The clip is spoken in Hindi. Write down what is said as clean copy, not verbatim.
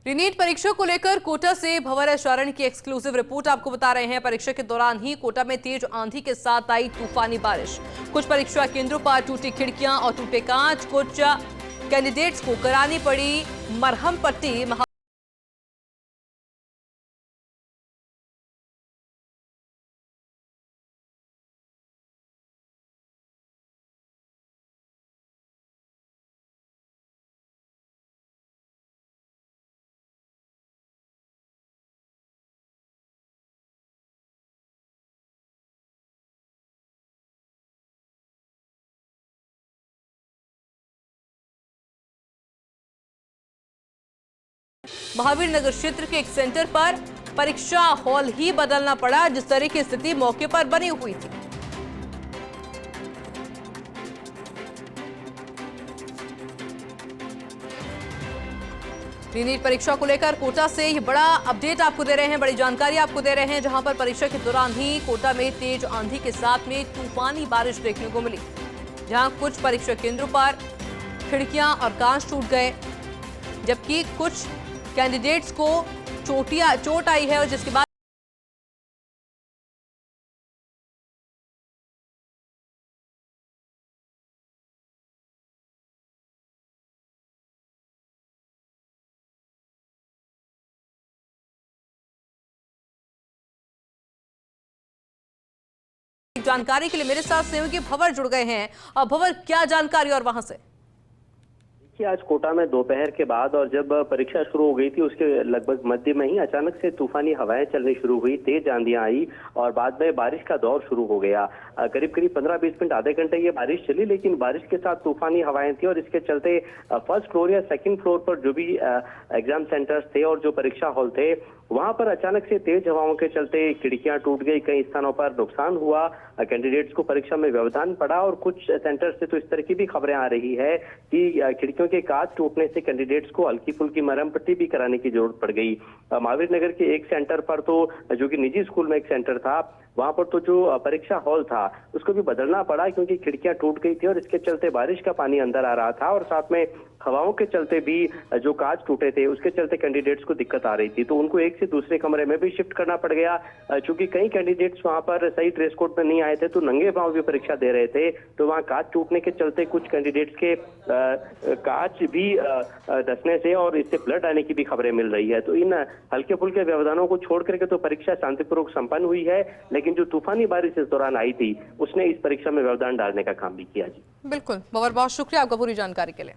रीनीट परीक्षा को लेकर कोटा से भंवर एस की एक्सक्लूसिव रिपोर्ट आपको बता रहे हैं। परीक्षा के दौरान ही कोटा में तेज आंधी के साथ आई तूफानी बारिश। कुछ परीक्षा केंद्रों पर टूटी खिड़कियां और टूटे कांच। कुछ कैंडिडेट्स को करानी पड़ी मरहम पट्टी। महावीर नगर क्षेत्र के एक सेंटर पर परीक्षा हॉल ही बदलना पड़ा, जिस तरह की स्थिति मौके पर बनी हुई थी। रीनीट परीक्षा को लेकर कोटा से ये बड़ा अपडेट आपको दे रहे हैं, बड़ी जानकारी आपको दे रहे हैं, जहां पर परीक्षा के दौरान ही कोटा में तेज आंधी के साथ में तूफानी बारिश देखने को मिली, जहां कुछ परीक्षा केंद्रों पर खिड़कियां और कांच टूट गए, जबकि कुछ कैंडिडेट्स को चोट आई है और जिसके बाद जानकारी के लिए मेरे साथ सहयोगी भंवर जुड़ गए हैं। अब भंवर, क्या जानकारी और वहां से? कि आज कोटा में दोपहर के बाद और जब परीक्षा शुरू हो गई थी उसके लगभग मध्य में ही अचानक से तूफानी हवाएं चलनी शुरू हुई, तेज आंधियां आई और बाद में बारिश का दौर शुरू हो गया। करीब 15-20 मिनट, आधे घंटे ये बारिश चली, लेकिन बारिश के साथ तूफानी हवाएं थी और इसके चलते फर्स्ट फ्लोर या सेकंड फ्लोर पर जो भी एग्जाम सेंटर्स थे और जो परीक्षा हॉल थे, वहां पर अचानक से तेज हवाओं के चलते खिड़कियां टूट गई, कई स्थानों पर नुकसान हुआ, कैंडिडेट्स को परीक्षा में व्यवधान पड़ा और कुछ सेंटर से तो इस तरह की भी खबरें आ रही है कि खिड़कियों के कांच टूटने से कैंडिडेट्स को हल्की फुल्की मरहम पट्टी भी कराने की जरूरत पड़ गई। महावीर नगर के एक सेंटर पर तो, जो कि निजी स्कूल में एक सेंटर था, वहां पर तो जो परीक्षा हॉल था उसको भी बदलना पड़ा क्योंकि खिड़कियां टूट गई थी और इसके चलते बारिश का पानी अंदर आ रहा था और साथ में हवाओं के चलते भी जो कांच टूटे थे उसके चलते कैंडिडेट्स को दिक्कत आ रही थी, तो उनको एक से दूसरे कमरे में भी शिफ्ट करना पड़ गया। चूंकि कई कैंडिडेट्स वहां पर सही ड्रेस कोड में नहीं आए थे तो नंगे पांव भी परीक्षा दे रहे थे, तो वहां कांच टूटने के चलते कुछ कैंडिडेट्स के कांच भी धंसने से और इससे ब्लड आने की भी खबरें मिल रही है। तो इन हल्के फुल्के व्यवधानों को छोड़ करके तो परीक्षा शांतिपूर्वक संपन्न हुई है, लेकिन जो तूफानी बारिश इस दौरान आई थी उसने इस परीक्षा में व्यवधान डालने का काम भी किया। जी बिल्कुल भंवर, बहुत शुक्रिया आपका पूरी जानकारी के लिए।